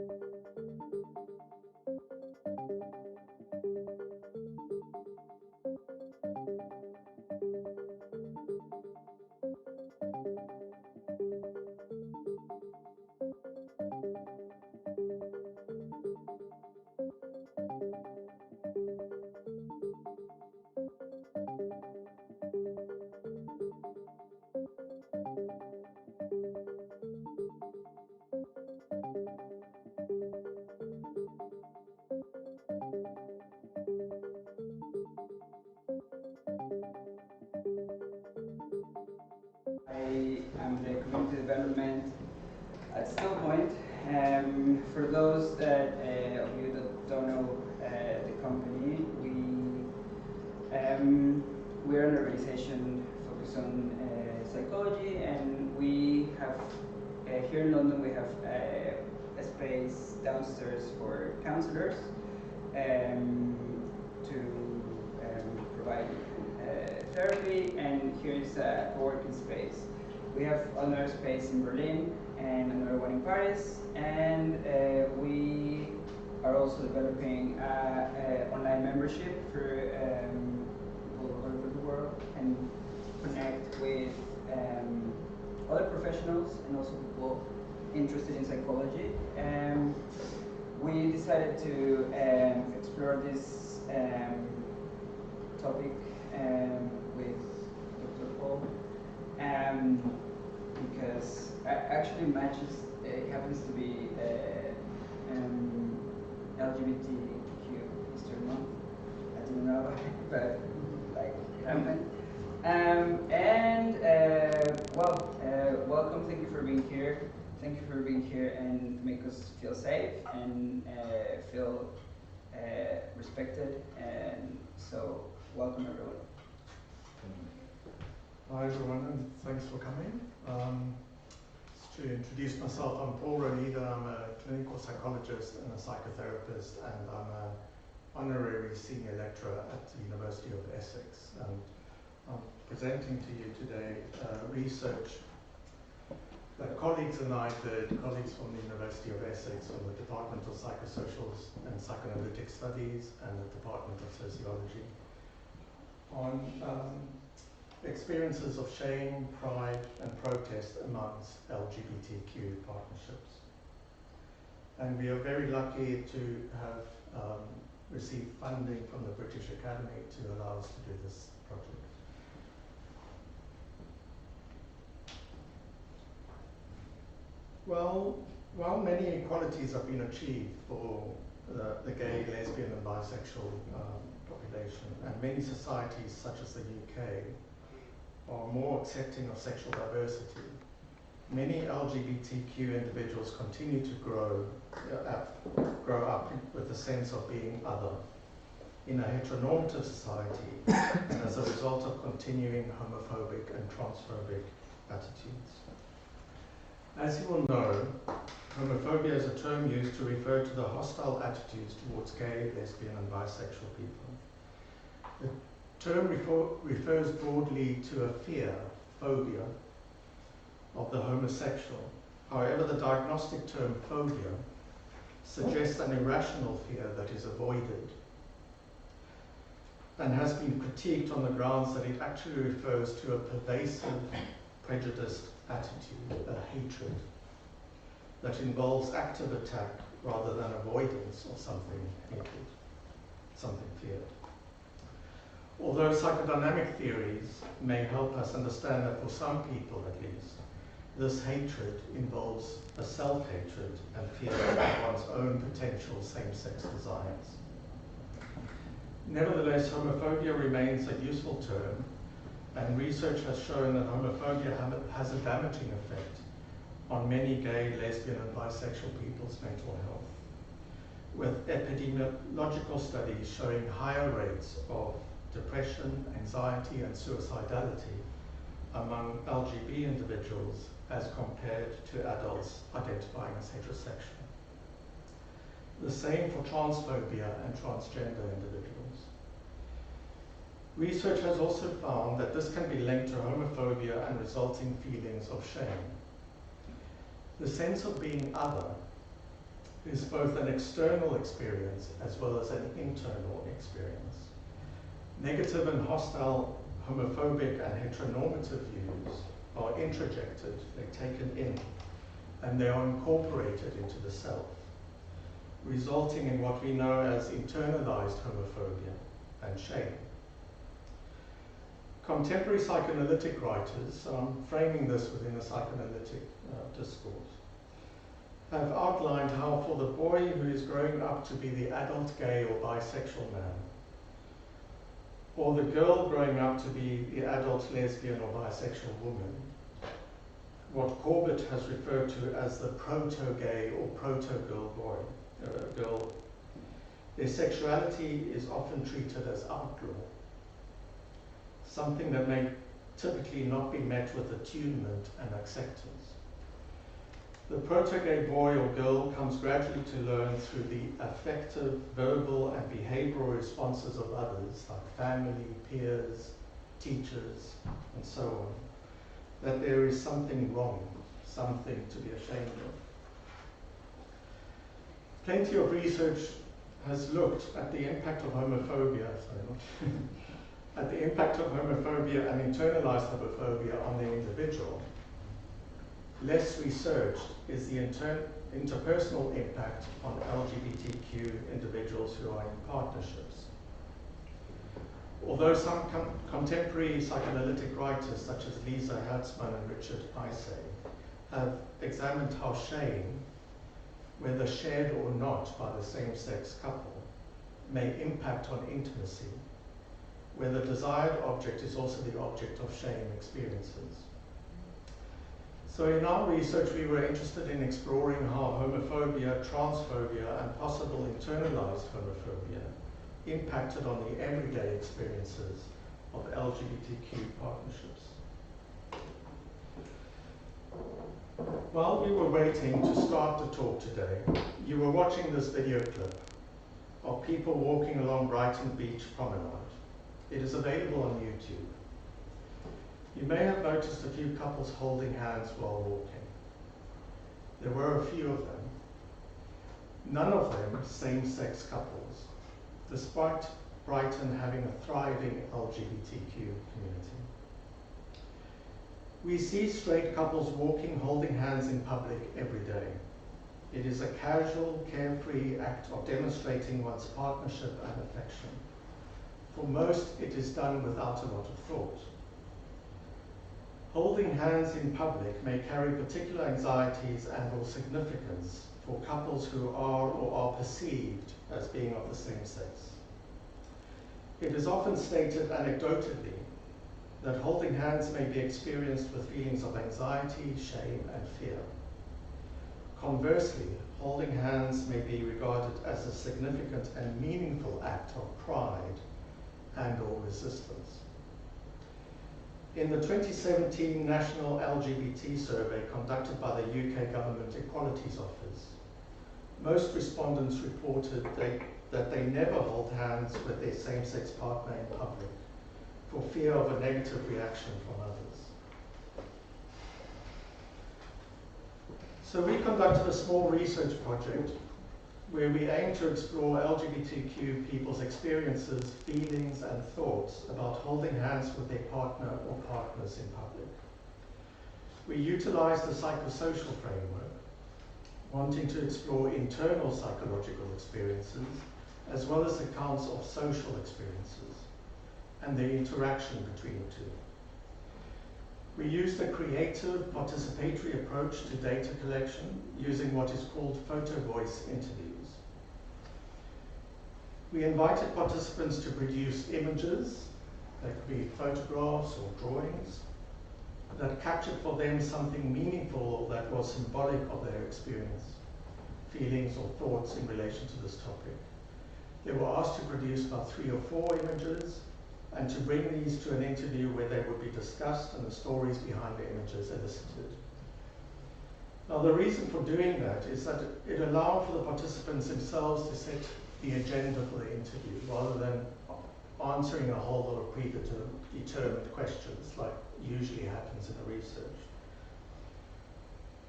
I am the community development at Still Point. For those that of you that don't know the company, we're an organization focused on psychology, and we have here in London we have a space downstairs for counselors to provide therapy, and here's a co-working space. We have another space in Berlin and another one in Paris, and we are also developing an online membership for people all over the world and connect with other professionals and also people interested in psychology. We decided to explore this topic with Dr. Poul, because actually matches, it happens to be LGBTQ History Month. I didn't know, but like it happened. Welcome. Thank you for being here. Thank you for being here and make us feel safe and feel respected. And so, welcome everyone. Hi everyone, and thanks for coming. To introduce myself, I'm Poul Rohleder. I'm a clinical psychologist and a psychotherapist, and I'm an honorary senior lecturer at the University of Essex. And I'm presenting to you today research that colleagues and I did, colleagues from the University of Essex, from the Department of Psychosocial and Psychoanalytic Studies and the Department of Sociology, on experiences of shame, pride, and protest amongst LGBTQ partnerships. And we are very lucky to have received funding from the British Academy to allow us to do this project. Well, while many equalities have been achieved for the gay, lesbian, and bisexual population, and many societies, such as the UK, are more accepting of sexual diversity, many LGBTQ individuals continue to grow up with a sense of being other in a heteronormative society as a result of continuing homophobic and transphobic attitudes. As you will know, homophobia is a term used to refer to the hostile attitudes towards gay, lesbian, and bisexual people. The term refers broadly to a fear, phobia, of the homosexual. However, the diagnostic term phobia suggests an irrational fear that is avoided and has been critiqued on the grounds that it actually refers to a pervasive, prejudiced attitude, a hatred, that involves active attack rather than avoidance of something hated, something feared. Although psychodynamic theories may help us understand that for some people at least, this hatred involves a self-hatred and fear of one's own potential same-sex desires. Nevertheless, homophobia remains a useful term, and research has shown that homophobia has a damaging effect on many gay, lesbian, and bisexual people's mental health, with epidemiological studies showing higher rates of depression, anxiety, and suicidality among LGB individuals as compared to adults identifying as heterosexual. The same for transphobia and transgender individuals. Research has also found that this can be linked to homophobia and resulting feelings of shame. The sense of being other is both an external experience as well as an internal experience. Negative and hostile homophobic and heteronormative views are introjected, they're taken in, and they are incorporated into the self, resulting in what we know as internalized homophobia and shame. Contemporary psychoanalytic writers, framing this within a psychoanalytic discourse, have outlined how for the boy who is growing up to be the adult gay or bisexual man, or the girl growing up to be the adult lesbian or bisexual woman, what Corbett has referred to as the proto-gay or proto-girl girl, their sexuality is often treated as outlaw, something that may typically not be met with attunement and acceptance. The proto-gay boy or girl comes gradually to learn through the affective, verbal, and behavioral responses of others, like family, peers, teachers, and so on, that there is something wrong, something to be ashamed of. Plenty of research has looked at the impact of homophobia, at the impact of homophobia and internalized homophobia on the individual. Less researched is the interpersonal impact on LGBTQ individuals who are in partnerships. Although some contemporary psychoanalytic writers such as Lisa Hertzman and Richard Isay have examined how shame, whether shared or not by the same-sex couple, may impact on intimacy, where the desired object is also the object of shame experiences. So in our research, we were interested in exploring how homophobia, transphobia, and possible internalized homophobia impacted on the everyday experiences of LGBTQ partnerships. While we were waiting to start the talk today, you were watching this video clip of people walking along Brighton Beach Promenade. It is available on YouTube. You may have noticed a few couples holding hands while walking. There were a few of them. None of them same-sex couples, despite Brighton having a thriving LGBTQ community. We see straight couples walking, holding hands in public every day. It is a casual, carefree act of demonstrating one's partnership and affection. For most, it is done without a lot of thought. Holding hands in public may carry particular anxieties and/or significance for couples who are or are perceived as being of the same sex. It is often stated anecdotally that holding hands may be experienced with feelings of anxiety, shame, and fear. Conversely, holding hands may be regarded as a significant and meaningful act of pride and/or resistance. In the 2017 National LGBT Survey conducted by the UK Government Equalities Office, most respondents reported that they never hold hands with their same-sex partner in public for fear of a negative reaction from others. So we conducted a small research project where we aim to explore LGBTQ people's experiences, feelings, and thoughts about holding hands with their partner or partners in public. We utilized the psychosocial framework, wanting to explore internal psychological experiences, as well as accounts of social experiences, and the interaction between the two. We used a creative, participatory approach to data collection using what is called photo voice interviews. We invited participants to produce images, that could be photographs or drawings, that captured for them something meaningful or that was symbolic of their experience, feelings or thoughts in relation to this topic. They were asked to produce about 3 or 4 images and to bring these to an interview where they would be discussed and the stories behind the images elicited. Now, the reason for doing that is that it allowed for the participants themselves to set the agenda for the interview rather than answering a whole lot of predetermined questions like usually happens in the research.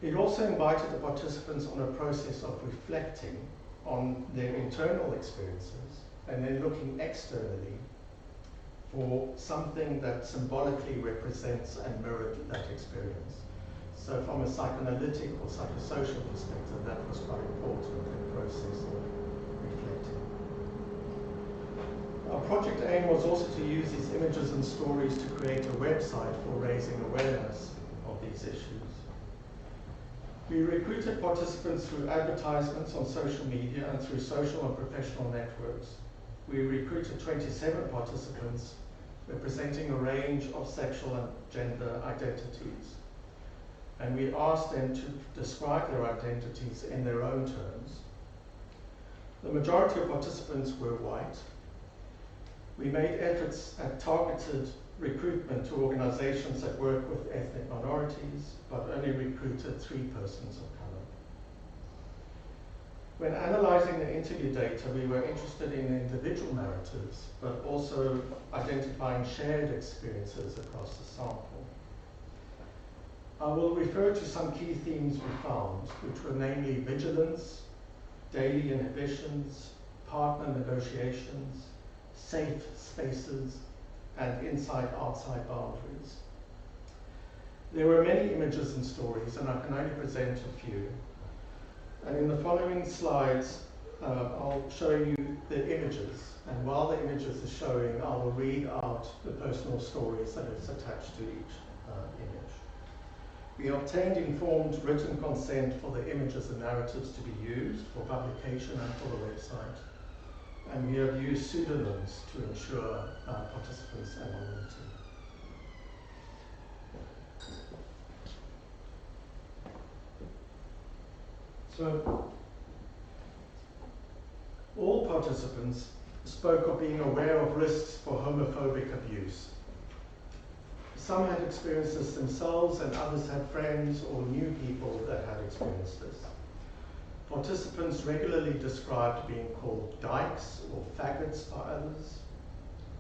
It also invited the participants on a process of reflecting on their internal experiences and then looking externally for something that symbolically represents and mirrored that experience. So from a psychoanalytic or psychosocial perspective, that was quite important in the process of reflecting. Our project aim was also to use these images and stories to create a website for raising awareness of these issues. We recruited participants through advertisements on social media and through social and professional networks. We recruited 27 participants representing a range of sexual and gender identities. And we asked them to describe their identities in their own terms. The majority of participants were white. We made efforts at targeted recruitment to organizations that work with ethnic minorities, but only recruited 3 persons of color. When analyzing the interview data, we were interested in individual narratives, but also identifying shared experiences across the sample. I will refer to some key themes we found, which were namely vigilance, daily inhibitions, partner negotiations, safe spaces, and inside-outside boundaries. There were many images and stories, and I can only present a few. And in the following slides, I'll show you the images. And while the images are showing, I will read out the personal stories that is attached to each image. We obtained informed written consent for the images and narratives to be used for publication and for the website. And we have used pseudonyms to ensure participants' anonymity. So, all participants spoke of being aware of risks for homophobic abuse. Some had experienced this themselves, and others had friends or knew people that had experienced this. Participants regularly described being called dykes or faggots by others.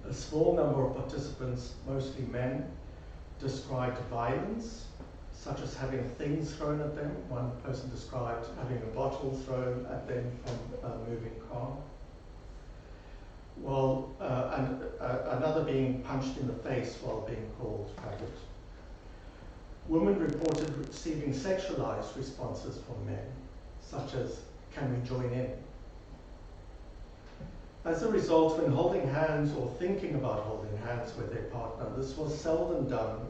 A small number of participants, mostly men, described violence, such as having things thrown at them. One person described having a bottle thrown at them from a moving car. While another being punched in the face while being called faggot. Women reported receiving sexualized responses from men, such as, "Can we join in?" As a result, when holding hands or thinking about holding hands with their partner, this was seldom done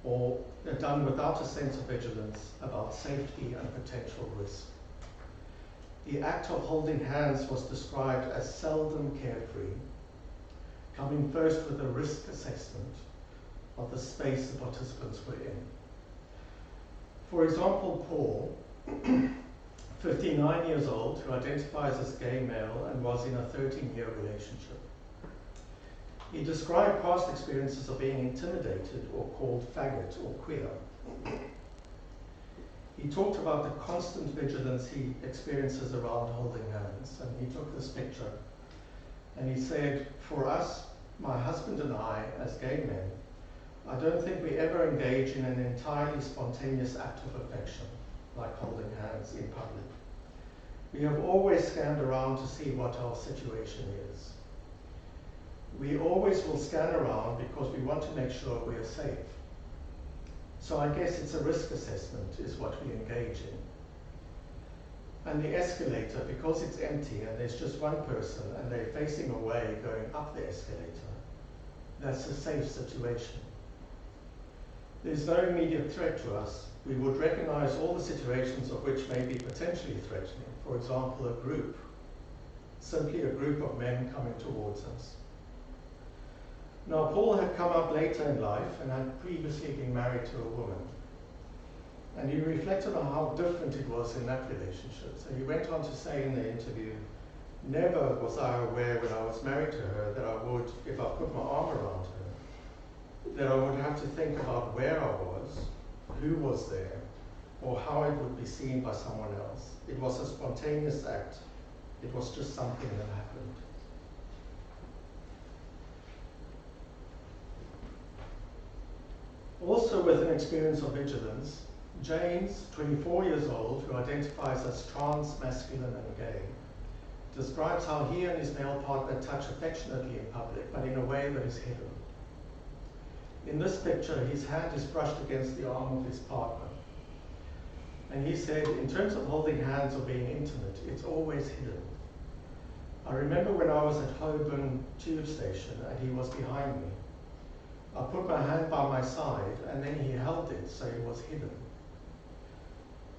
or done without a sense of vigilance about safety and potential risk. The act of holding hands was described as seldom carefree, coming first with a risk assessment of the space the participants were in. For example, Paul, 59 years old, who identifies as gay male and was in a 13-year relationship. He described past experiences of being intimidated or called faggot or queer. He talked about the constant vigilance he experiences around holding hands, and he took this picture and he said, "For us, my husband and I, as gay men, I don't think we ever engage in an entirely spontaneous act of affection, like holding hands in public. We have always scanned around to see what our situation is. We always will scan around because we want to make sure we are safe. So I guess it's a risk assessment is what we engage in. And the escalator, because it's empty and there's just one person and they're facing away going up the escalator, that's a safe situation. There's no immediate threat to us. We would recognize all the situations of which may be potentially threatening. For example, a group, simply a group of men coming towards us. Now, Paul had come up later in life and had previously been married to a woman. And he reflected on how different it was in that relationship. So he went on to say in the interview, "Never was I aware when I was married to her that I would, if I put my arm around her, that I would have to think about where I was, who was there, or how it would be seen by someone else. It was a spontaneous act. It was just something that happened." Also with an experience of vigilance, James, 24 years old, who identifies as trans, masculine and gay, describes how he and his male partner touch affectionately in public, but in a way that is hidden. In this picture, his hand is brushed against the arm of his partner. And he said, in terms of holding hands or being intimate, it's always hidden. I remember when I was at Holborn tube station and he was behind me. I put my hand by my side and then he held it so it was hidden,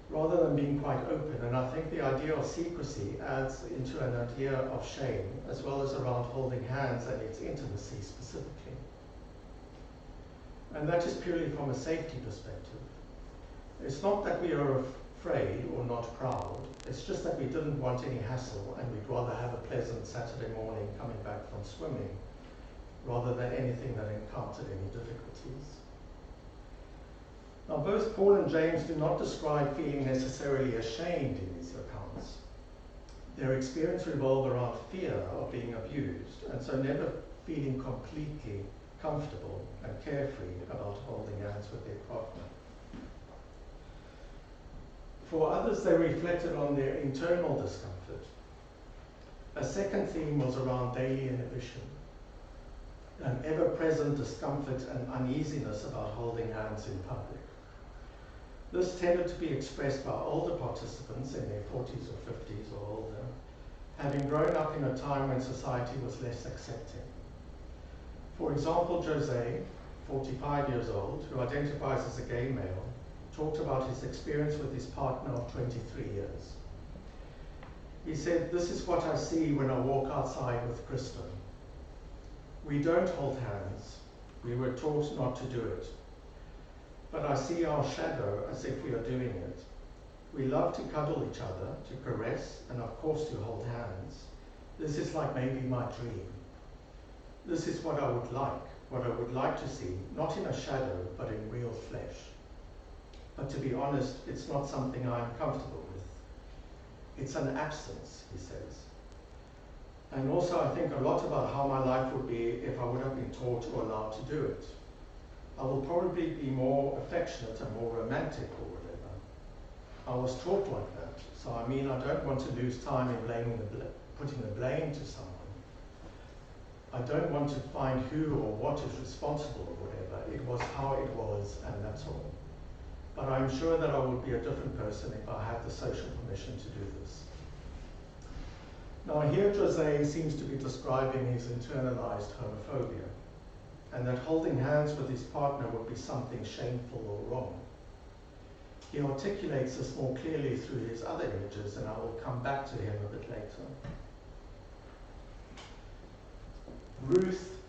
rather than being quite open. And I think the idea of secrecy adds into an idea of shame, as well as around holding hands and its intimacy specifically. And that is purely from a safety perspective. It's not that we are afraid or not proud, it's just that we didn't want any hassle and we'd rather have a pleasant Saturday morning coming back from swimming, rather than anything that encountered any difficulties. Now, both Paul and James do not describe feeling necessarily ashamed in these accounts. Their experience revolved around fear of being abused, and so never feeling completely comfortable and carefree about holding hands with their partner. For others, they reflected on their internal discomfort. A second theme was around daily inhibition, an ever-present discomfort and uneasiness about holding hands in public. This tended to be expressed by older participants in their 40s or 50s or older, having grown up in a time when society was less accepting. For example, Jose, 45 years old, who identifies as a gay male, talked about his experience with his partner of 23 years. He said, "This is what I see when I walk outside with Kristen. We don't hold hands. We were taught not to do it. But I see our shadow as if we are doing it. We love to cuddle each other, to caress, and of course to hold hands. This is like maybe my dream. This is what I would like to see, not in a shadow, but in real flesh. But to be honest, it's not something I'm comfortable with. It's an absence," he says. And also I think a lot about how my life would be if I would have been taught or allowed to do it. I will probably be more affectionate and more romantic or whatever. I was taught like that, so I mean I don't want to lose time in putting the blame to someone. I don't want to find who or what is responsible or whatever. It was how it was, and that's all. But I'm sure that I would be a different person if I had the social permission to do this. Now here Jose seems to be describing his internalized homophobia, and that holding hands with his partner would be something shameful or wrong. He articulates this more clearly through his other images, and I will come back to him a bit later. Ruth,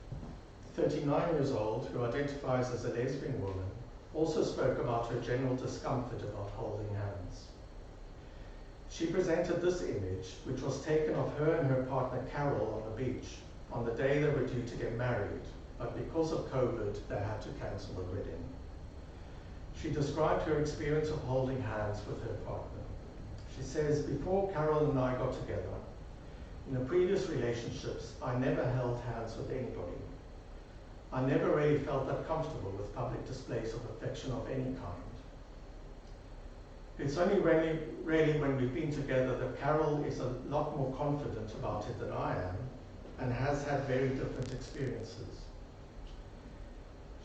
39 years old, who identifies as a lesbian woman, also spoke about her general discomfort about holding hands. She presented this image, which was taken of her and her partner Carol on the beach on the day they were due to get married, but because of COVID, they had to cancel the wedding. She described her experience of holding hands with her partner. She says, "Before Carol and I got together, in the previous relationships, I never held hands with anybody. I never really felt that comfortable with public displays of affection of any kind. It's only really when we've been together that Carol is a lot more confident about it than I am and has had very different experiences.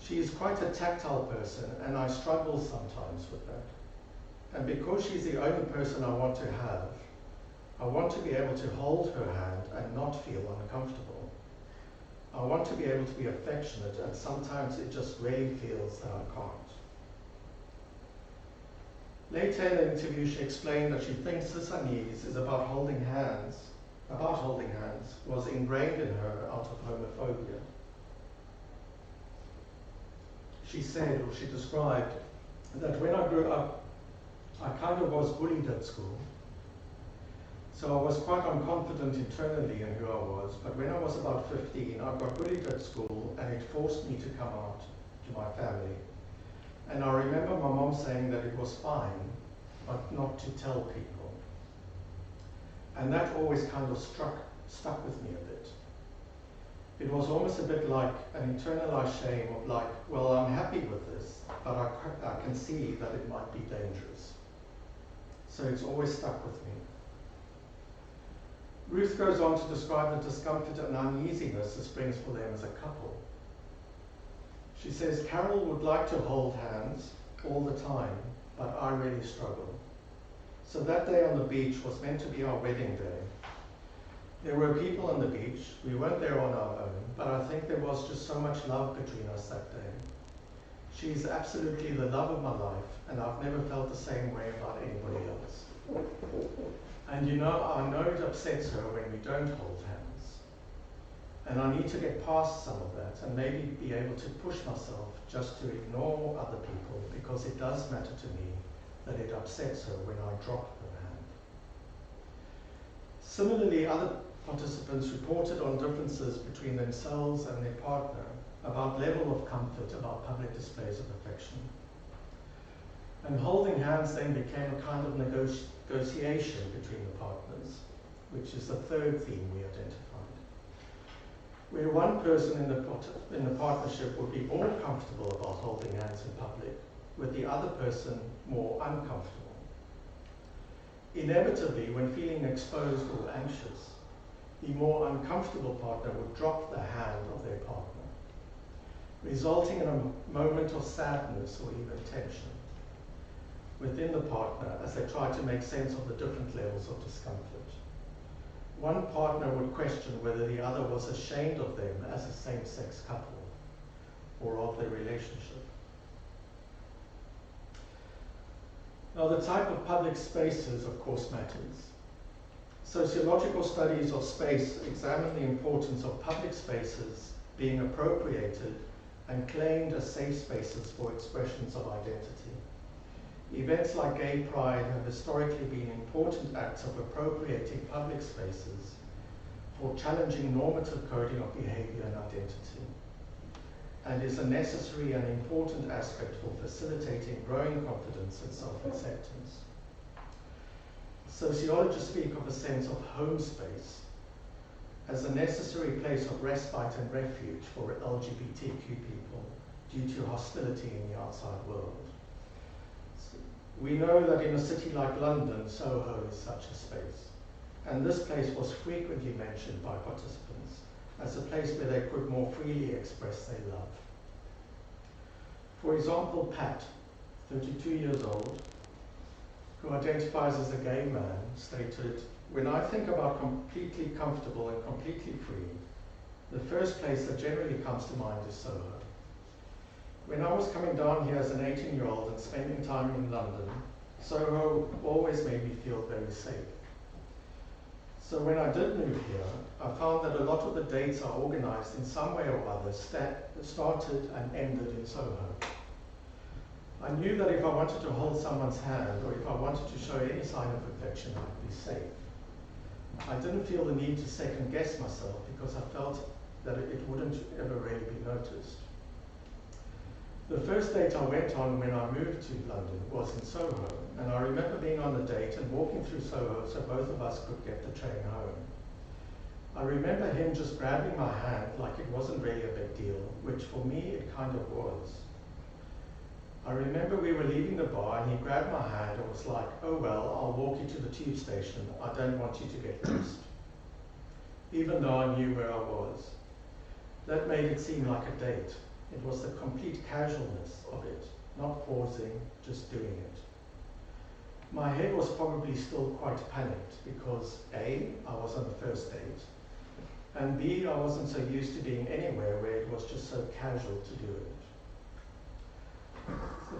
She is quite a tactile person and I struggle sometimes with that. And because she's the only person I want to have, I want to be able to hold her hand and not feel uncomfortable. I want to be able to be affectionate, and sometimes it just really feels that I can't." Later in the interview, she explained that she thinks this unease is about holding hands, was ingrained in her out of homophobia. She said, or she described, that when I grew up, I kind of was bullied at school. So I was quite unconfident internally in who I was, but when I was about 15, I got bullied at school and it forced me to come out to my family. And I remember my mom saying that it was fine, but not to tell people. And that always kind of stuck with me a bit. It was almost a bit like an internalized shame of like, well, I'm happy with this, but I can see that it might be dangerous. So it's always stuck with me. Ruth goes on to describe the discomfort and uneasiness this brings for them as a couple. She says, Carol would like to hold hands all the time, but I really struggle. So that day on the beach was meant to be our wedding day. There were people on the beach. We weren't there on our own, but I think there was just so much love between us that day. She's absolutely the love of my life, and I've never felt the same way about anybody else. And you know, I know it upsets her when we don't hold hands. And I need to get past some of that and maybe be able to push myself just to ignore other people, because it does matter to me that it upsets her when I drop her hand. Similarly, other participants reported on differences between themselves and their partner about level of comfort about public displays of affection. And holding hands then became a kind of negotiation between the partners, which is the third theme we identified. Where one person in the partnership would be more comfortable about holding hands in public, with the other person more uncomfortable. Inevitably, when feeling exposed or anxious, the more uncomfortable partner would drop the hand of their partner, resulting in a moment of sadness or even tension within the partner as they try to make sense of the different levels of discomfort. One partner would question whether the other was ashamed of them as a same-sex couple or of their relationship. Now, the type of public spaces, of course, matters. Sociological studies of space examine the importance of public spaces being appropriated and claimed as safe spaces for expressions of identity. Events like Gay Pride have historically been important acts of appropriating public spaces for challenging normative coding of behavior and identity, and is a necessary and important aspect for facilitating growing confidence and self-acceptance. Sociologists speak of a sense of home space as a necessary place of respite and refuge for LGBTQ people due to hostility in the outside world. We know that in a city like London, Soho is such a space, and this place was frequently mentioned by participants as a place where they could more freely express their love. For example, Pat, 32 years old, who identifies as a gay man, stated, "When I think about completely comfortable and completely free, the first place that generally comes to mind is Soho. When I was coming down here as an 18-year-old and spending time in London, Soho always made me feel very safe. So when I did move here, I found that a lot of the dates are organized in some way or other, started and ended in Soho. I knew that if I wanted to hold someone's hand or if I wanted to show any sign of affection, I'd be safe. I didn't feel the need to second guess myself because I felt that it wouldn't ever really be noticed. The first date I went on when I moved to London was in Soho, and I remember being on the date and walking through Soho so both of us could get the train home. I remember him just grabbing my hand like it wasn't really a big deal, which for me it kind of was. I remember we were leaving the bar and he grabbed my hand and was like, "Oh well, I'll walk you to the tube station. I don't want you to get lost." Even though I knew where I was. That made it seem like a date. It was the complete casualness of it, not pausing, just doing it. My head was probably still quite panicked because A, I was on the first date, and B, I wasn't so used to being anywhere where it was just so casual to do it.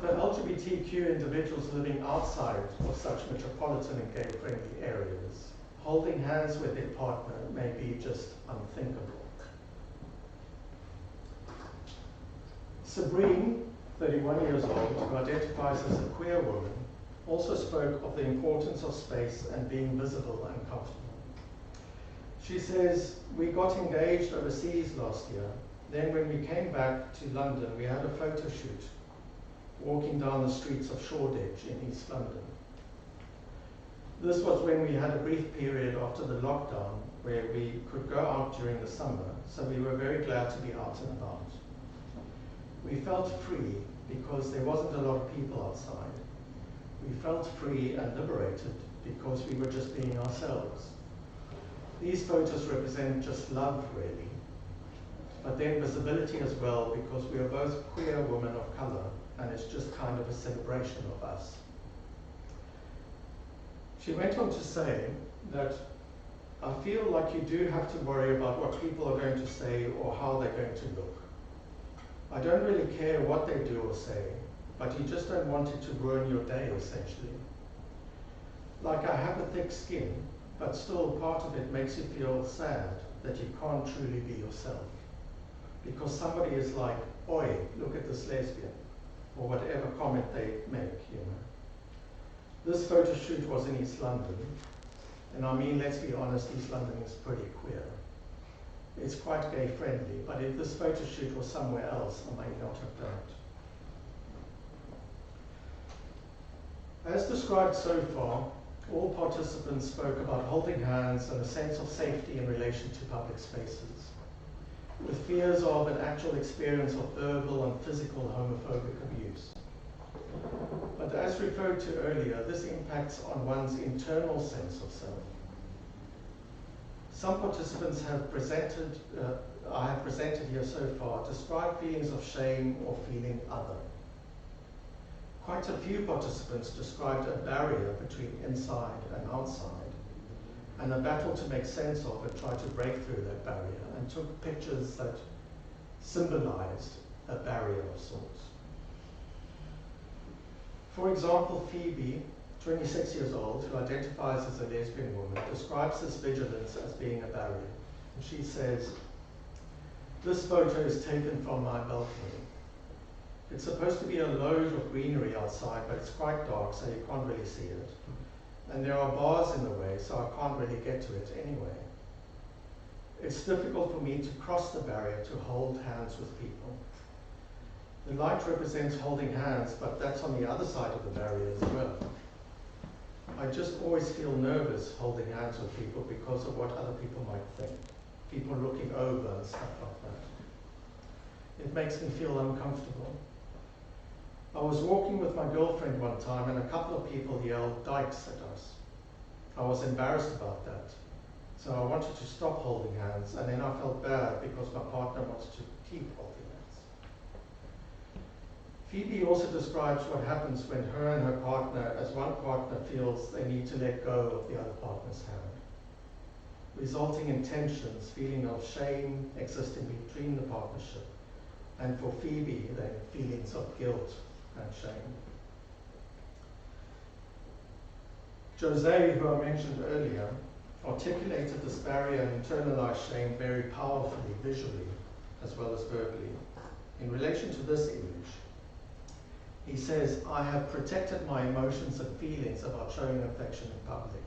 For LGBTQ individuals living outside of such metropolitan and gay-friendly areas, holding hands with their partner may be just unthinkable. Sabrine, 31 years old, who identifies as a queer woman, also spoke of the importance of space and being visible and comfortable. She says, "We got engaged overseas last year. Then when we came back to London, we had a photo shoot, walking down the streets of Shoreditch in East London. This was when we had a brief period after the lockdown where we could go out during the summer, so we were very glad to be out and about. We felt free because there wasn't a lot of people outside. We felt free and liberated because we were just being ourselves. These photos represent just love, really, but then visibility as well, because we are both queer women of color, and it's just kind of a celebration of us. She went on to say that I feel like you do have to worry about what people are going to say or how they're going to look. I don't really care what they do or say, but you just don't want it to ruin your day, essentially. Like, I have a thick skin, but still part of it makes you feel sad that you can't truly be yourself. Because somebody is like, oi, look at this lesbian, or whatever comment they make, you know. This photo shoot was in East London, and I mean, let's be honest, East London is pretty queer. It's quite gay friendly, but if this photo shoot was somewhere else, I might not have done it. As described so far, all participants spoke about holding hands and a sense of safety in relation to public spaces, with fears of an actual experience of verbal and physical homophobic abuse. But as referred to earlier, this impacts on one's internal sense of self. Some participants have presented, I have presented here so far, describe feelings of shame or feeling other. Quite a few participants described a barrier between inside and outside, and a battle to make sense of and try to break through that barrier, and took pictures that symbolized a barrier of sorts. For example, Phoebe, 26 years old, who identifies as a lesbian woman, describes this vigilance as being a barrier. And she says, "This photo is taken from my balcony. It's supposed to be a load of greenery outside, but it's quite dark, so you can't really see it. And there are bars in the way, so I can't really get to it anyway. It's difficult for me to cross the barrier to hold hands with people. The light represents holding hands, but that's on the other side of the barrier as well. I just always feel nervous holding hands with people because of what other people might think. People looking over and stuff like that. It makes me feel uncomfortable. I was walking with my girlfriend one time and a couple of people yelled dykes at us. I was embarrassed about that. So I wanted to stop holding hands, and then I felt bad because my partner wants to keep holding hands." Phoebe also describes what happens when her and her partner, as one partner feels they need to let go of the other partner's hand, resulting in tensions, feeling of shame existing between the partnership, and for Phoebe, then feelings of guilt and shame. Jose, who I mentioned earlier, articulated this barrier and internalized shame very powerfully, visually, as well as verbally. In relation to this image, he says, "I have protected my emotions and feelings about showing affection in public.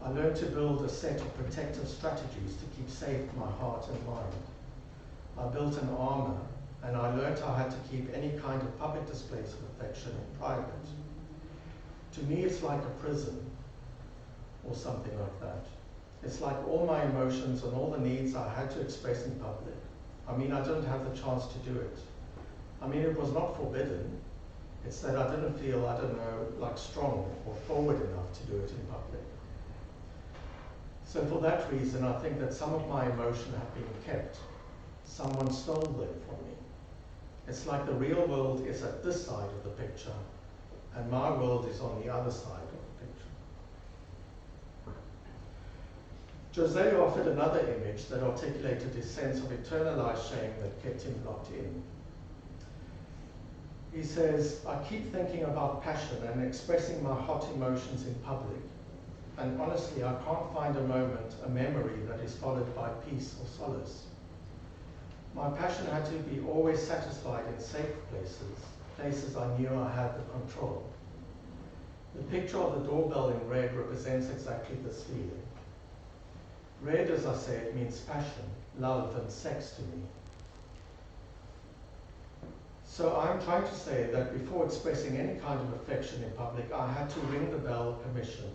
I learned to build a set of protective strategies to keep safe my heart and mind. I built an armor, and I learned I had to keep any kind of public displays of affection in private. To me, it's like a prison, or something like that. It's like all my emotions and all the needs I had to express in public. I mean, I didn't have the chance to do it. I mean, it was not forbidden. It's that I didn't feel, I don't know, like strong or forward enough to do it in public. So for that reason, I think that some of my emotion have been kept. Someone stole them from me. It's like the real world is at this side of the picture, and my world is on the other side of the picture." Jose offered another image that articulated his sense of internalized shame that kept him locked in. He says, "I keep thinking about passion and expressing my hot emotions in public. And honestly, I can't find a moment, a memory that is followed by peace or solace. My passion had to be always satisfied in safe places, places I knew I had the control. The picture of the doorbell in red represents exactly this feeling. Red, as I said, means passion, love, and sex to me. So I'm trying to say that before expressing any kind of affection in public, I had to ring the bell of permission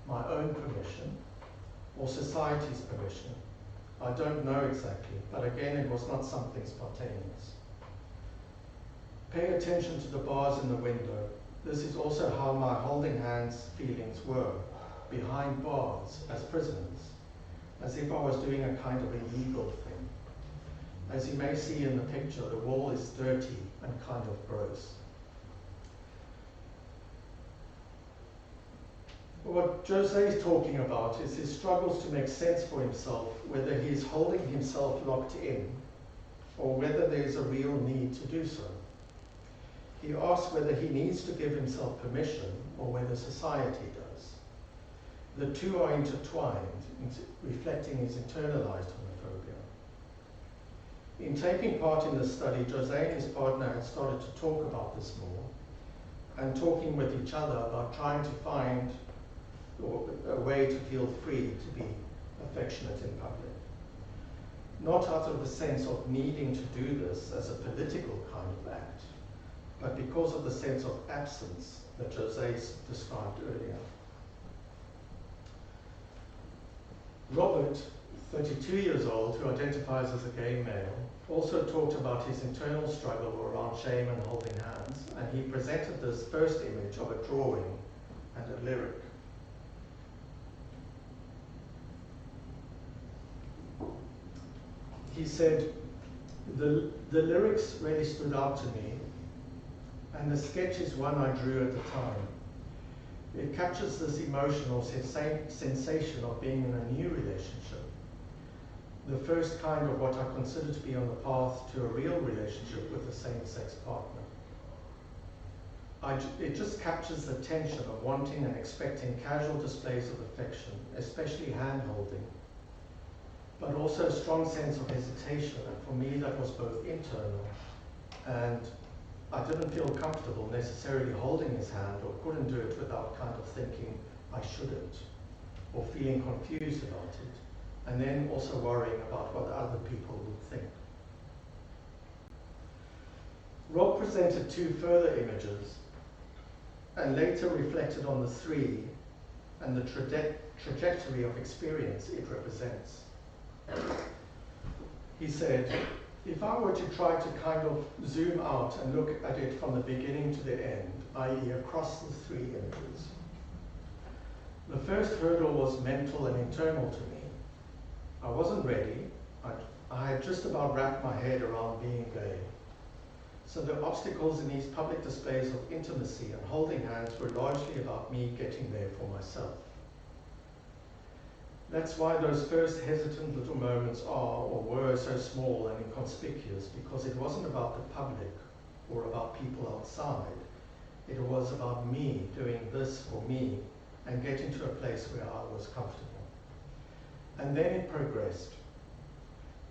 my own permission, or society's permission. I don't know exactly, but again, it was not something spontaneous. Pay attention to the bars in the window. This is also how my holding hands feelings were, behind bars, as prisoners, as if I was doing a kind of illegal thing. As you may see in the picture, the wall is dirty and kind of gross. What Jose is talking about is his struggles to make sense for himself, whether he is holding himself locked in, or whether there is a real need to do so. He asks whether he needs to give himself permission, or whether society does. The two are intertwined, reflecting his internalized homophobia. In taking part in the study, Jose and his partner had started to talk about this more, and talking with each other about trying to find a way to feel free to be affectionate in public. Not out of the sense of needing to do this as a political kind of act, but because of the sense of absence that Jose described earlier. Robert, 32 years old, who identifies as a gay male, also talked about his internal struggle around shame and holding hands, and he presented this first image of a drawing and a lyric. He said, the lyrics really stood out to me, and the sketch is one I drew at the time. It captures this emotional sensation of being in a new relationship, the first kind of what I consider to be on the path to a real relationship with a same-sex partner. It just captures the tension of wanting and expecting casual displays of affection, especially hand-holding, but also a strong sense of hesitation, and for me that was both internal, and I didn't feel comfortable necessarily holding his hand, or couldn't do it without kind of thinking I shouldn't, or feeling confused about it, and then also worrying about what other people would think. Rob presented two further images, and later reflected on the three and the trajectory of experience it represents. He said, if I were to try to kind of zoom out and look at it from the beginning to the end, i.e. across the three images, the first hurdle was mental and internal to me. I wasn't ready. I had just about wrapped my head around being gay. So the obstacles in these public displays of intimacy and holding hands were largely about me getting there for myself. That's why those first hesitant little moments are or were so small and inconspicuous, because it wasn't about the public or about people outside. It was about me doing this for me and getting to a place where I was comfortable. And then it progressed.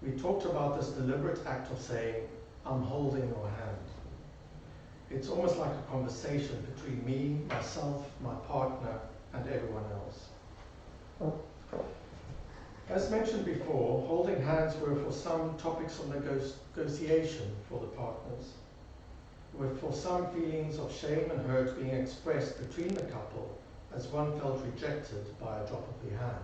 We talked about this deliberate act of saying, I'm holding your hand. It's almost like a conversation between me, myself, my partner, and everyone else. As mentioned before, holding hands were for some topics of negotiation for the partners, were for some feelings of shame and hurt being expressed between the couple as one felt rejected by a drop of the hand.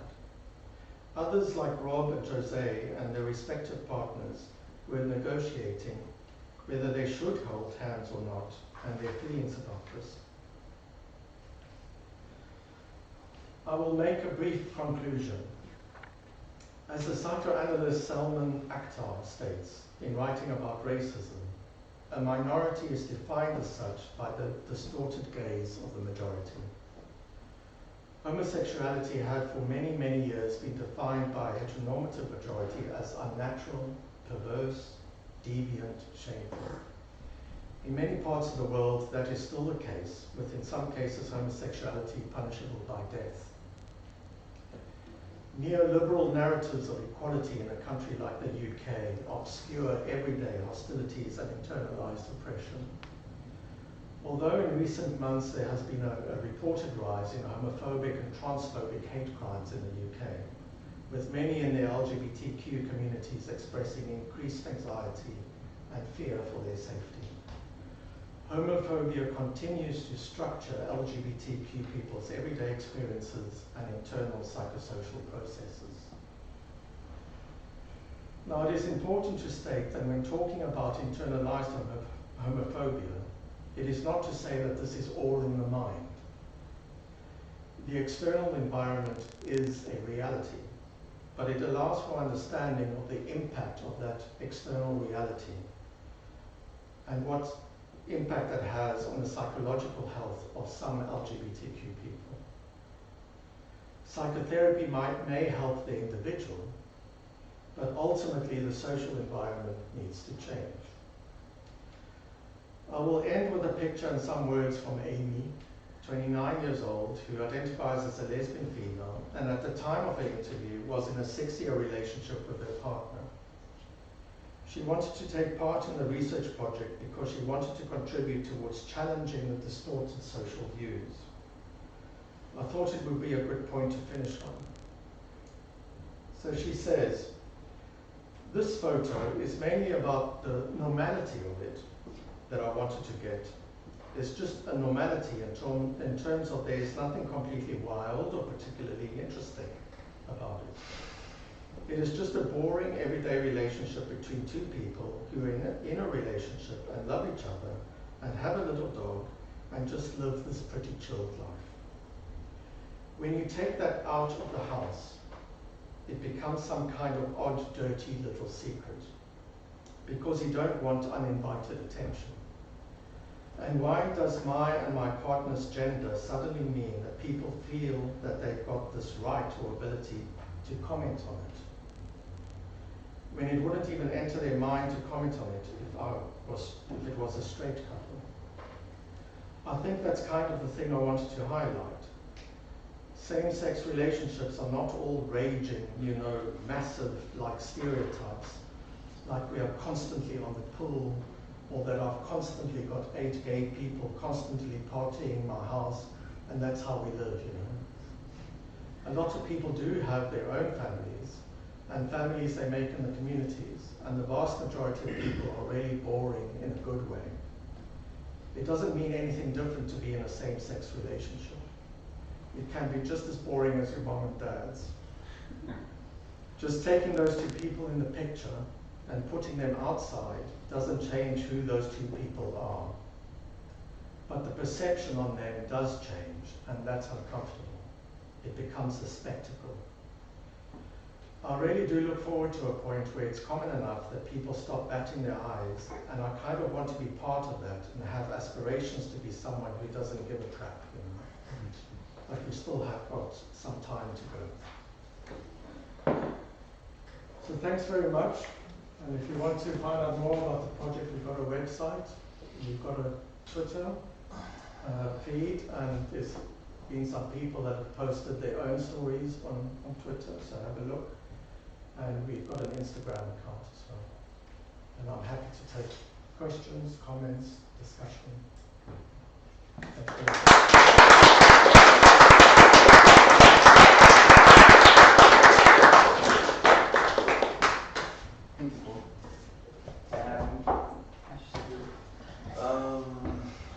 Others, like Rob and Jose and their respective partners, were negotiating whether they should hold hands or not, and their feelings about this. I will make a brief conclusion. As the psychoanalyst Salman Akhtar states in writing about racism, a minority is defined as such by the distorted gaze of the majority. Homosexuality had for many, many years been defined by a heteronormative majority as unnatural, perverse, deviant, shameful. In many parts of the world, that is still the case, with in some cases homosexuality punishable by death. Neoliberal narratives of equality in a country like the UK obscure everyday hostilities and internalized oppression. Although in recent months there has been a reported rise in homophobic and transphobic hate crimes in the UK, with many in the LGBTQ communities expressing increased anxiety and fear for their safety. homophobia continues to structure LGBTQ people's everyday experiences and internal psychosocial processes. Now, it is important to state that when talking about internalized homophobia, it is not to say that this is all in the mind. The external environment is a reality, but it allows for understanding of the impact of that external reality and what impact that has on the psychological health of some LGBTQ people. Psychotherapy may help the individual, but ultimately the social environment needs to change. I will end with a picture and some words from Amy, 29 years old, who identifies as a lesbian female, and at the time of her interview was in a 6-year relationship with her partner. She wanted to take part in the research project because she wanted to contribute towards challenging the distorted social views. I thought it would be a good point to finish on. So she says, this photo is mainly about the normality of it that I wanted to get. It's just a normality in terms of there's nothing completely wild or particularly interesting about it. It is just a boring everyday relationship between two people who are in a relationship and love each other and have a little dog and just live this pretty chilled life. When you take that out of the house, it becomes some kind of odd, dirty little secret because you don't want uninvited attention. And why does my and my partner's gender suddenly mean that people feel that they've got this right or ability to comment on it? When it wouldn't even enter their mind to comment on it if it was a straight couple. I think that's kind of the thing I wanted to highlight. Same-sex relationships are not all raging, massive like stereotypes, like we are constantly on the pull, or that I've constantly got 8 gay people constantly partying in my house, and that's how we live, A lot of people do have their own families, and families they make in the communities, and the vast majority of people are really boring in a good way. It doesn't mean anything different to be in a same-sex relationship. It can be just as boring as your mom and dad's. Just taking those two people in the picture and putting them outside doesn't change who those two people are. But the perception on them does change, and that's uncomfortable. It becomes a spectacle. I really do look forward to a point where it's common enough that people stop batting their eyes, and I kind of want to be part of that and have aspirations to be someone who doesn't give a crap, But we still have got some time to go. So thanks very much. And if you want to find out more about the project, we've got a website, we've got a Twitter feed, and there's been some people that have posted their own stories on Twitter, so have a look. And we've got an Instagram account as well. And I'm happy to take questions, comments, discussion. Thank you.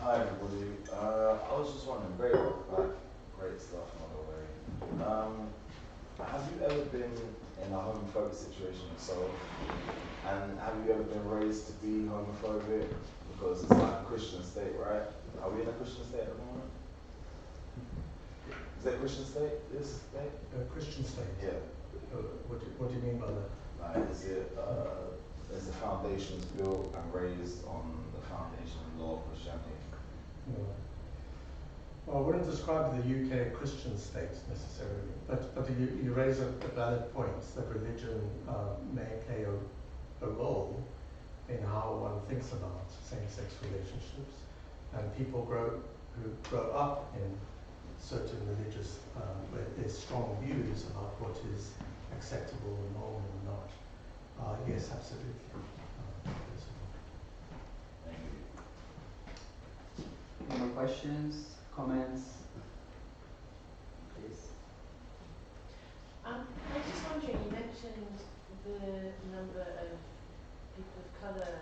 Hi everybody. I was just wondering, great stuff, by the way. Have you ever been in a homophobic situation yourself? And have you ever been raised to be homophobic? Because it's like a Christian state, right? Are we in a Christian state at the moment? Is that a Christian state, this state? A Christian state? Yeah. What do you mean by that? Like, is the foundations built and raised on the foundation of law of Christianity? No. Well, I wouldn't describe the UK a Christian state necessarily, but you raise a valid point that religion may play a role in how one thinks about same-sex relationships, and people who grow up in certain religious where there's strong views about what is acceptable and normal and not. Yes, absolutely. Thank you. Any more questions, comments? Please. I was just wondering, you mentioned the number of people of colour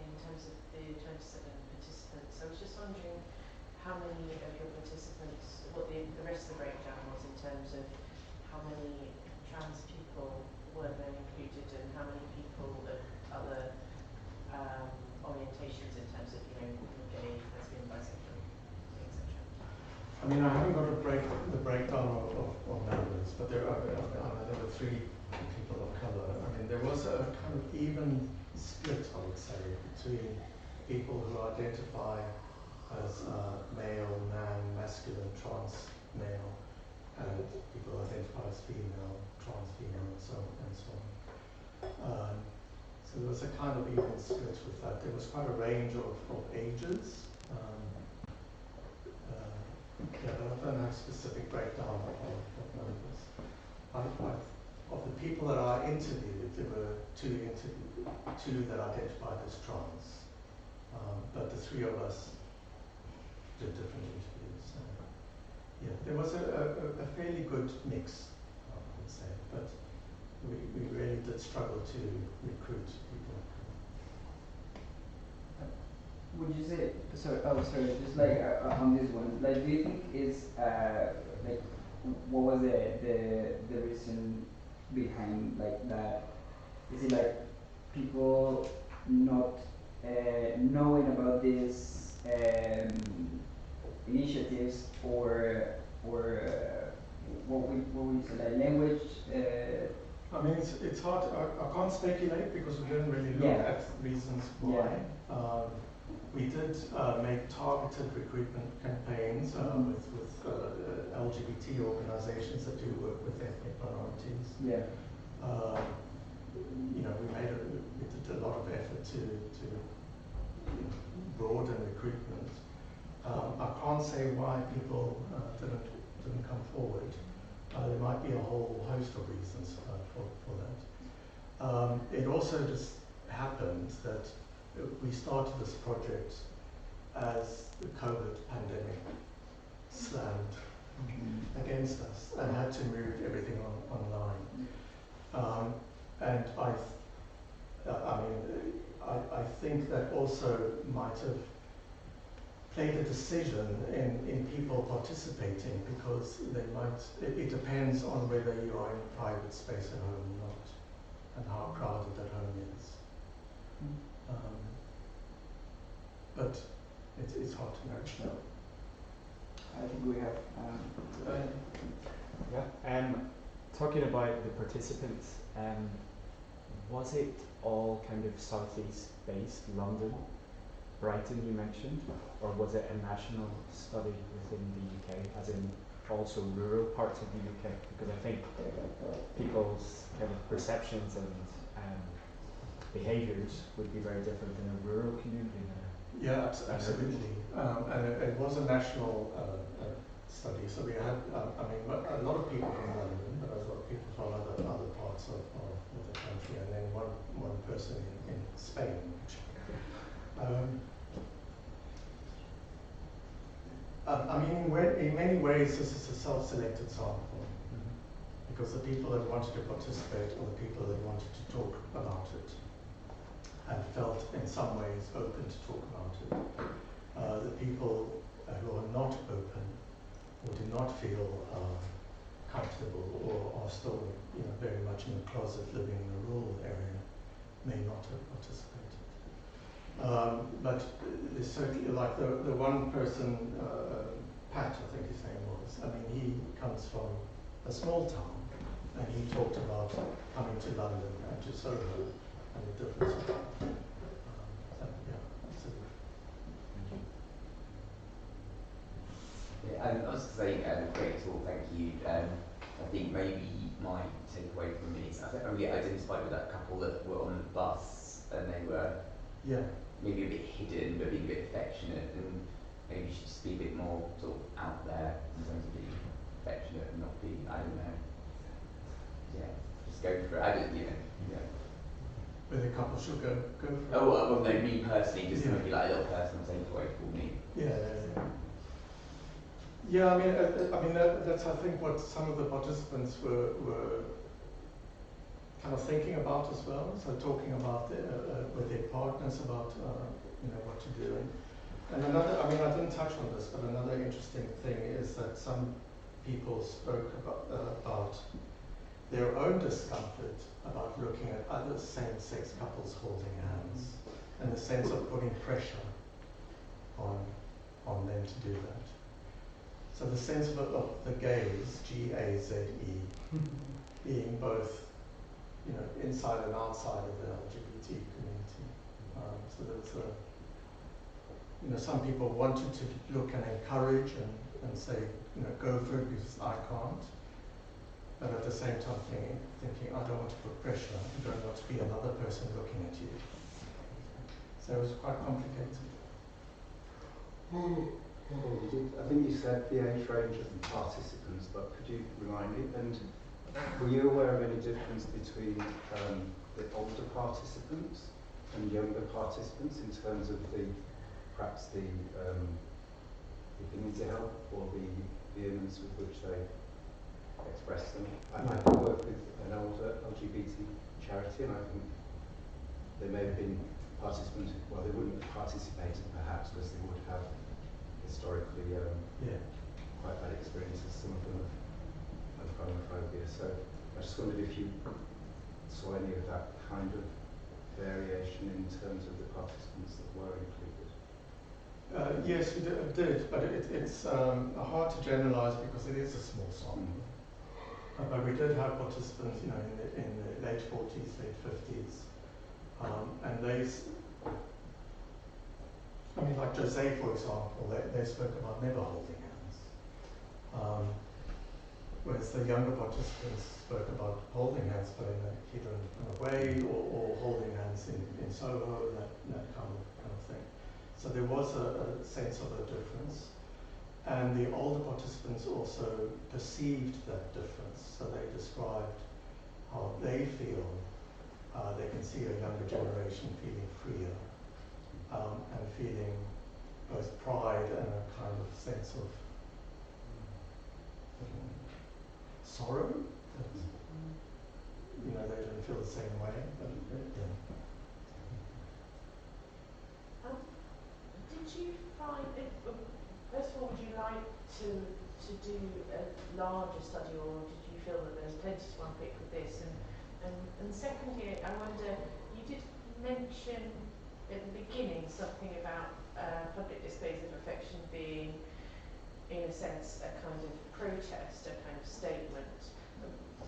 in terms of the 27 participants. I was just wondering how many of your participants, what the rest of the breakdown was in terms of how many trans people were there included and how many people of other orientations in terms of, gay, lesbian, bisexual, etc. I mean, I haven't got the breakdown of numbers, but there were 3 people of colour. I mean, there was a kind of even split, I would say, between people who identify as male, man, masculine, trans, male, and people who identify as female, trans, female, and so on. So there was a kind of even split with that. There was quite a range of ages. Yeah, but I don't have specific breakdown of numbers. Of the people that I interviewed, there were two that identified as trans, but the 3 of us did different interviews. Yeah, there was a fairly good mix, I would say, but we really did struggle to recruit people. Would you say, sorry, just like on this one, like, do you think is like, what was the reason behind like that? Is it like people not knowing about these initiatives, or what would you say, like language? I mean, it's hard. I can't speculate because we didn't really look at reasons why. Yeah. We did make targeted recruitment campaigns with LGBT organizations that do work with ethnic minorities. Yeah. We did a lot of effort to broaden recruitment. I can't say why people didn't come forward. There might be a whole host of reasons for that. It also just happened that we started this project as the COVID pandemic slammed against us and had to move everything online. And I think that also might have played a decision in people participating, because it depends on whether you are in a private space at home or not, and how crowded that home is. But it's hard to know. I think we have. Go ahead. Yeah. Talking about the participants, was it all kind of southeast based, London, Brighton you mentioned, or was it a national study within the UK, as in also rural parts of the UK? Because I think people's kind of perceptions and behaviours would be very different in a rural community than yeah, absolutely. And it was a national study, so we had, a lot of people from London, but a lot of people from other parts of the country, and then one person in Spain, actually. In many ways, this is a self-selected sample, because the people that wanted to participate are the people that wanted to talk about it and felt in some ways open to talk about it. The people who are not open or do not feel comfortable or are still very much in the closet living in a rural area may not have participated. But there's certainly, like the one person, Pat, I think his name was, he comes from a small town, and he talked about coming to London and to Soho and the difference. I was going to say, great talk, thank you. I think maybe my takeaway from me is I really identified with that couple that were on the bus, and they were maybe a bit hidden but being a bit affectionate, and maybe you should just be a bit more sort of out there in terms of being affectionate and not be, I don't know, just go for it. I don't, Whether a couple should go for it. Oh, well, no, me personally, just maybe like a little personal takeaway for me. That's I think what some of the participants were kind of thinking about as well. So talking about with their partners about what to do. And another, I mean, I didn't touch on this, but another interesting thing is that some people spoke about their own discomfort about looking at other same-sex couples holding hands, and the sense of putting pressure on them to do that. So the sense of the gaze, G-A-Z-E, being both, inside and outside of the LGBT community. So there was some people wanted to look and encourage and say, go for it because I can't. But at the same time thinking, I don't want to put pressure, I don't want to be another person looking at you. So it was quite complicated. I think you said the age range of the participants, but could you remind me? And were you aware of any difference between the older participants and younger participants in terms of perhaps the beginning to help or the vehemence with which they express them? I work with an older LGBT charity, and I think they may have been participants, well, they wouldn't have participated perhaps because they would have historically quite bad experiences, some of them of homophobia. So I just wondered if you saw any of that kind of variation in terms of the participants that were included. Yes, we did, but it's hard to generalize because it is a small sample. But we did have participants, in the late 40s, late 50s, and like Jose, for example, they spoke about never holding hands. Whereas the younger participants spoke about holding hands, but in a hidden kind of way, or holding hands in Soho, that kind of thing. So there was a sense of a difference. And the older participants also perceived that difference. So they described how they feel. They can see a younger generation feeling freer and feeling both pride and a kind of sense of sorrow. That, they didn't feel the same way. But, did you find, first of all, would you like to do a larger study, or did you feel that there's plenty to unpick with this? And secondly, I wonder, you did mention at the beginning something about public displays of affection being, in a sense, a kind of protest, a kind of statement.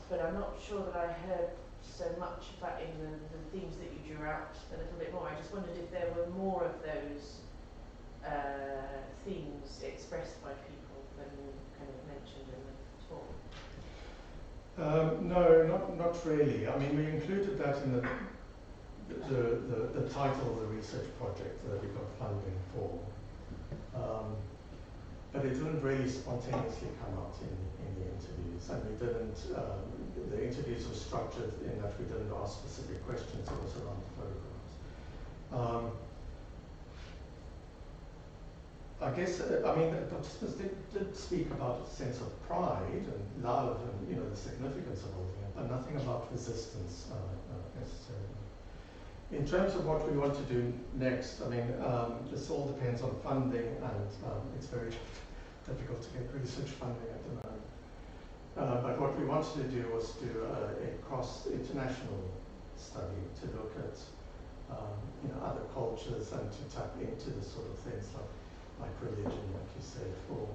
But I'm not sure that I heard so much of that in the themes that you drew out a little bit more. I just wondered if there were more of those themes expressed by people than kind of mentioned in the talk. No, not really. I mean, we included that in the title of the research project that we got funding for. But it didn't really spontaneously come out in the interviews, and we didn't, the interviews were structured in that we didn't ask specific questions, it was around the photographs. I guess, the participants did speak about a sense of pride and love and, the significance of holding it, but nothing about resistance necessarily. In terms of what we want to do next, this all depends on funding, and it's very difficult to get research funding at the moment. But what we wanted to do was do a cross-international study to look at other cultures and to tap into the sort of things like religion, like you said, or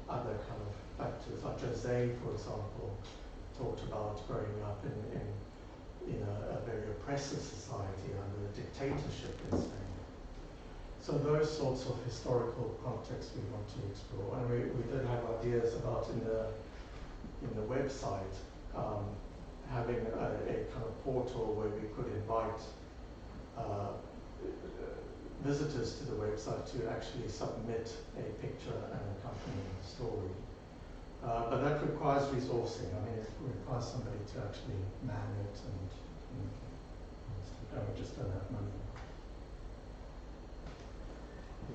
other kind of factors. Like Jose, for example, talked about growing up in a very oppressive society under a dictatorship in Spain. So those sorts of historical contexts we want to explore, and we did have ideas about in the website having a kind of portal where we could invite visitors to the website to actually submit a picture and accompanying story. But that requires resourcing. It requires somebody to actually man it, and we just don't have money.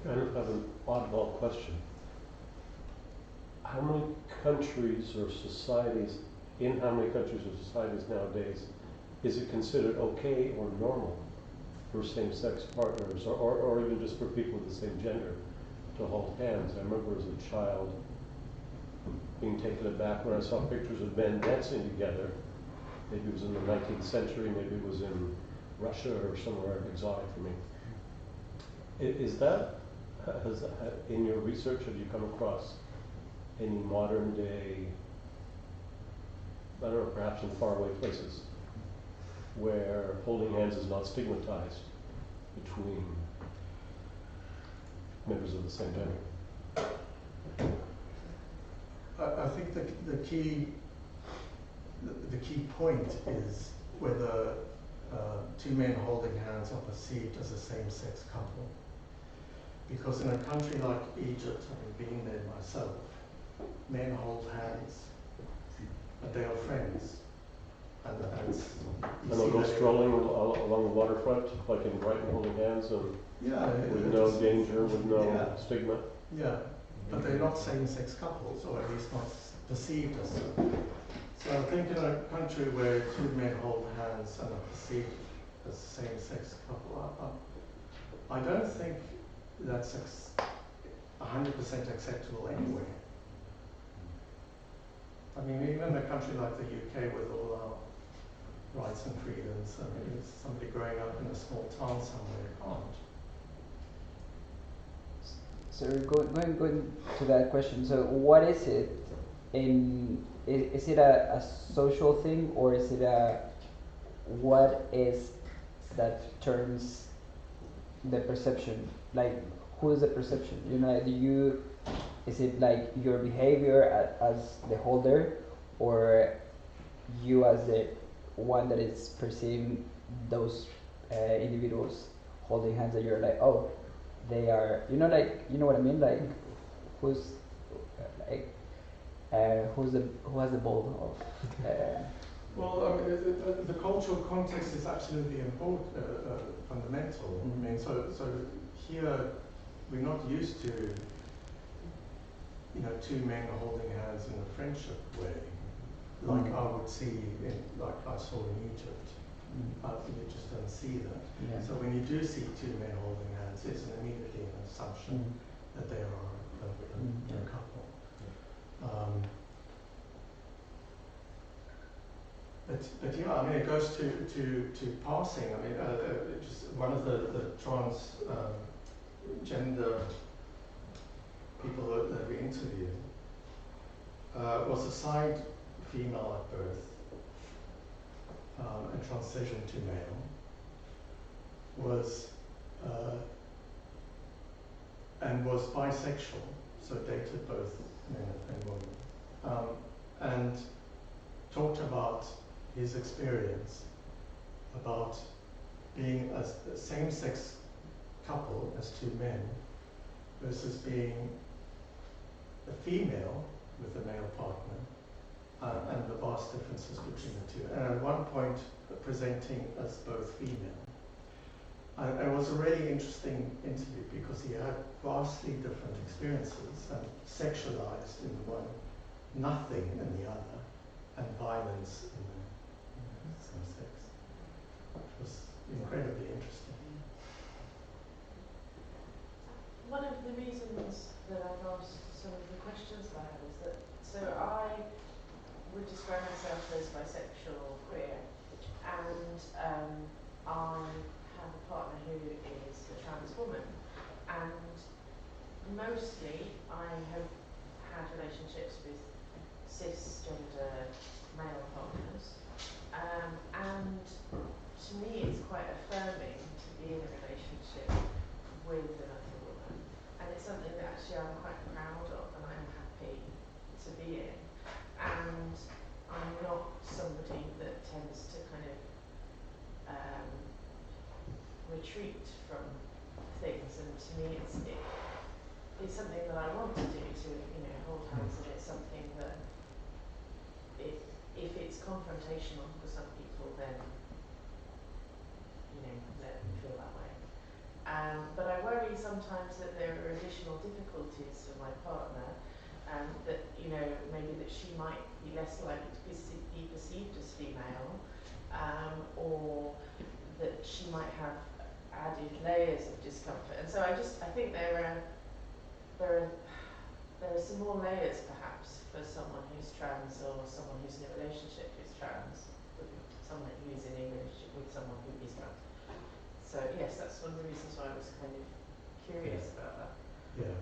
I have an oddball question. How many countries or societies in how many countries or societies nowadays is it considered okay or normal for same-sex partners, or even just for people with the same gender, to hold hands? I remember as a child being taken aback when I saw pictures of men dancing together. Maybe it was in the 19th century, maybe it was in Russia or somewhere exotic for me. Is that, in your research, have you come across any modern day, I don't know, perhaps in faraway places, where holding hands is not stigmatized between members of the same gender? I think the key point is whether two men holding hands are perceived as a same-sex couple. Because in a country like Egypt, having been there myself, men hold hands, but they are friends. And they'll go strolling along the waterfront, like in Brighton, holding hands, and with no danger, with no stigma. Yeah, but they're not same-sex couples, or at least not perceived as so. So I think in a country where two men hold hands and are perceived as same-sex couple, I don't think that's 100% acceptable anywhere. I mean, even in a country like the UK with all our rights and freedoms, I mean, somebody growing up in a small town somewhere can't. So going to that question, so what is it is it a social thing, or is it what is that turns the perception? Like, who is the perception? You know, is it like your behavior as the holder, or you as the one that is perceiving those individuals holding hands, that you're like, oh, they are, you know what I mean? Like, who has the ball of? Well, I mean, the cultural context is absolutely important, fundamental. Mm-hmm. I mean, so here we're not used to, you know, two men holding hands in a friendship way, like I would see like I saw in Egypt. You just don't see that. Yeah. So when you do see two men holding hands, it's immediately an assumption that they are a couple. But yeah, I mean, it goes to passing. I mean, just one of the trans gender people that we interviewed was assigned female at birth and transitioned to male. And was bisexual, so dated both men and women, and talked about his experience about being a same-sex couple as two men versus being a female with a male partner, and the vast differences between the two. And at one point, presenting as both female. And it was a really interesting interview because he had vastly different experiences, and sexualized in one, nothing in the other, and violence in the same sex, which was incredibly interesting. One of the reasons that I've asked some of the questions that I have is that, so I would describe myself as bisexual queer, and I have a partner who is a trans woman, and mostly I have had relationships with cisgender male partners, and to me it's quite affirming to be in a relationship with another woman, and it's something that actually I'm quite proud of and I'm happy to be in, and I'm not somebody that tends to kind of retreat from things, and to me it's something that I want to do, to hold hands, and it's something that if it's confrontational for some people, then let them feel that way. But I worry sometimes that there are additional difficulties for my partner, that maybe that she might be less likely to be perceived as female, or that she might have added layers of discomfort. And so I think there are some more layers perhaps for someone who's trans or someone who's in a relationship who's trans, someone who's in a relationship with someone who is trans. So yes, that's one of the reasons why I was kind of curious about that. Yeah.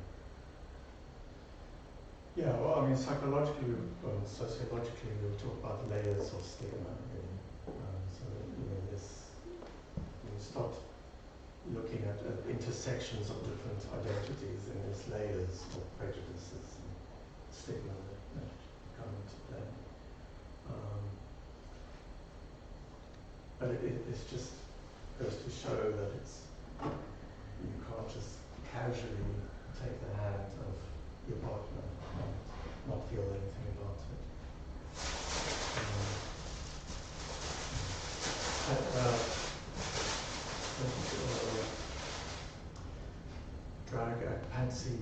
Yeah, well, I mean, psychologically, well, sociologically, we'll talk about layers of stigma. Really. So, you start looking at intersections of different identities, and there's layers of prejudices and stigma that come into play. But it's just goes to show that you can't just casually take the hand of your partner and not feel anything about it. Drag Pansy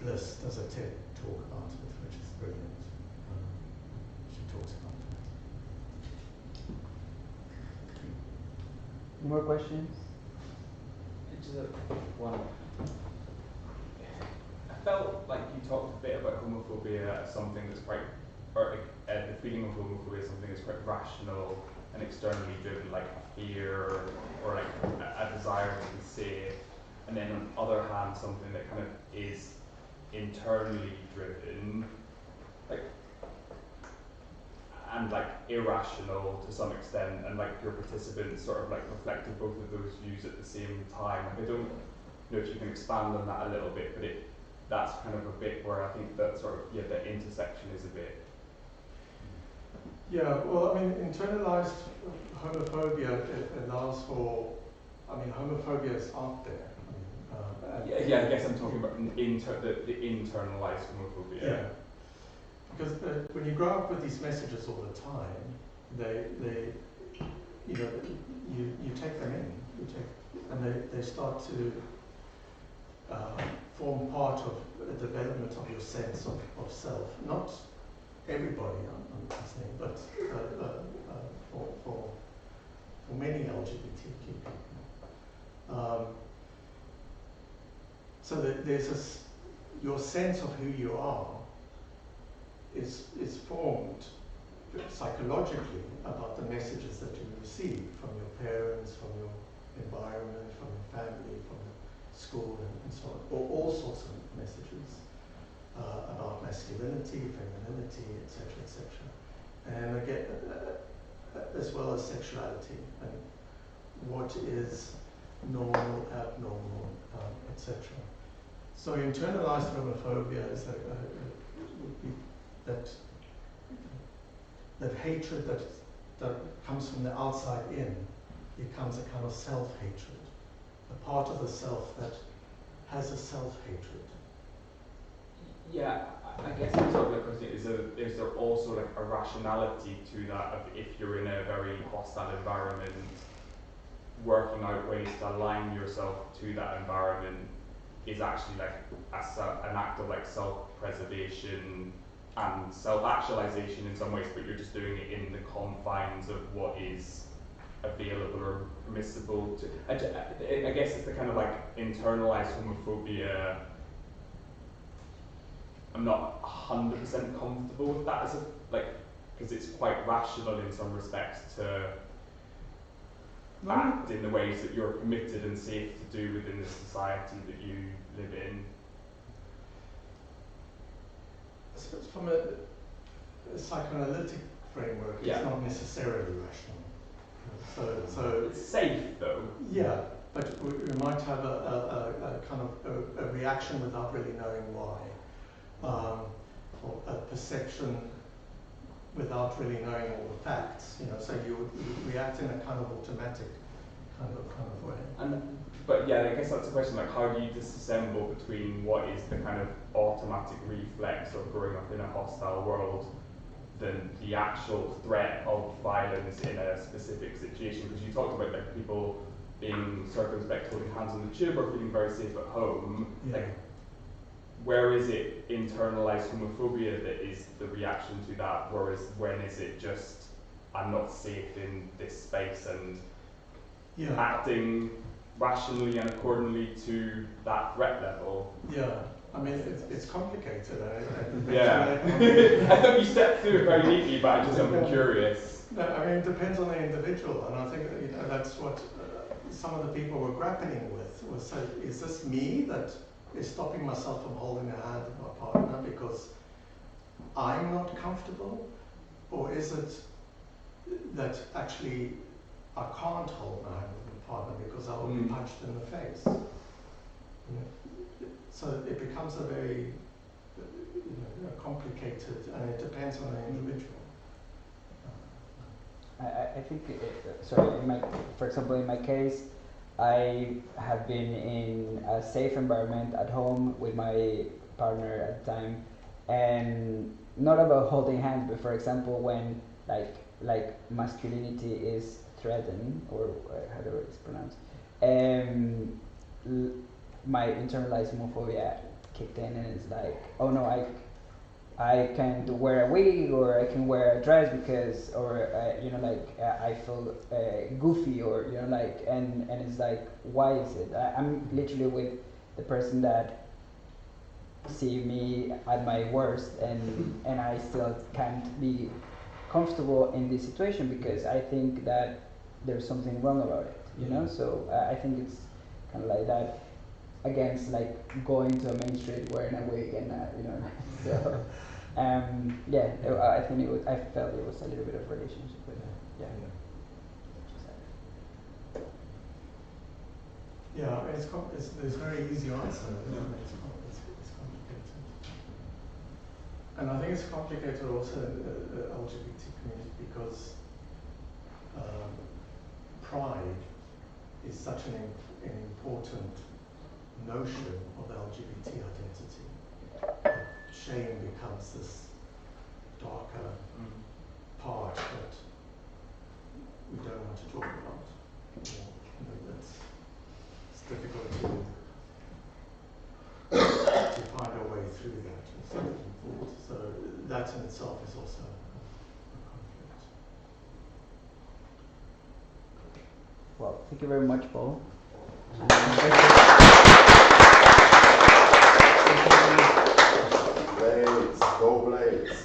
Bliss does a TED talk about it, which is brilliant. She talks about it. Any more questions? Just one. I felt like you talked a bit about homophobia as something that's quite, or the feeling of homophobia as something that's quite rational and externally driven, like a fear or like a desire to be safe, and then on the other hand something that kind of is internally driven, like, and like irrational to some extent, and like your participants sort of like reflected both of those views at the same time. Like, I don't know if you can expand on that a little bit, but that's kind of a bit where I think that sort of, the intersection is a bit. Yeah, well, I mean, internalized homophobia, it allows for, I mean, homophobia is out there. Yeah, I guess I'm talking about the internalized homophobia. Yeah. Because when you grow up with these messages all the time, you take them in, and they start to form part of the development of your sense of self. Not everybody, I'm saying, but for many LGBTQ people. So that there's your sense of who you are is formed psychologically about the messages that you receive from your parents, from your environment, from your family, from school, and so on, or all sorts of messages about masculinity, femininity, etc., and again, as well as sexuality and what is normal, abnormal, etc. So internalized homophobia is would be that hatred that comes from the outside in becomes a kind of self-hatred, a part of the self that has a self-hatred. Yeah, I guess the sort of the question is there also like a rationality to that of if you're in a very hostile environment, working out ways to align yourself to that environment is actually like an act of like self-preservation and self-actualization in some ways, but you're just doing it in the confines of what is available or permissible to. I guess it's the kind of like internalized homophobia. I'm not 100% comfortable with that as because it's quite rational in some respects to act in the ways that you're permitted and safe to do within the society that you live in. So from a psychoanalytic framework, it's not necessarily rational. So it's safe though. Yeah, but we might have a kind of a reaction without really knowing why, or a perception without really knowing all the facts. So you would react in a kind of automatic kind of way. But yeah, I guess that's the question, like how do you disassemble between what is the kind of automatic reflex of growing up in a hostile world than the actual threat of violence in a specific situation? Because you talked about like people being circumspect, holding hands on the tube, or feeling very safe at home. Yeah. Like, where is it internalized homophobia that is the reaction to that, whereas when is it just I'm not safe in this space and acting rationally and accordingly to that threat level? Yeah, I mean, it's complicated. I thought you stepped through it very neatly, but I'm curious. No, I mean, it depends on the individual, and I think that's what some of the people were grappling with, was so, is this me that is stopping myself from holding the hand of my partner because I'm not comfortable, or is it that actually I can't hold my hand with my partner because I will be punched in the face? You know? So it becomes a very complicated, and it depends on the individual. I think, for example, in my case, I have been in a safe environment at home with my partner at the time, and not about holding hands, but for example, when like masculinity is threatened, or however it's pronounced, my internalized homophobia kicked in, and it's like, oh no, I can't wear a wig, or I can wear a dress because, or I feel goofy, or and it's like, why is it? I'm literally with the person that see me at my worst, and I still can't be comfortable in this situation because I think that there's something wrong about it, you know. So I think it's kind of like that against like going to a main street wearing a wig and so. I think I felt it was a little bit of relationship with it. There's a very easy answer. It's complicated, and I think it's complicated also in the LGBT community because pride is such an important notion of LGBT identity. Shame becomes this darker part that we don't want to talk about. It's difficult to find our way through that and something forward. So that in itself is also a conflict. Well, thank you very much, Paul. Blades, go Blades.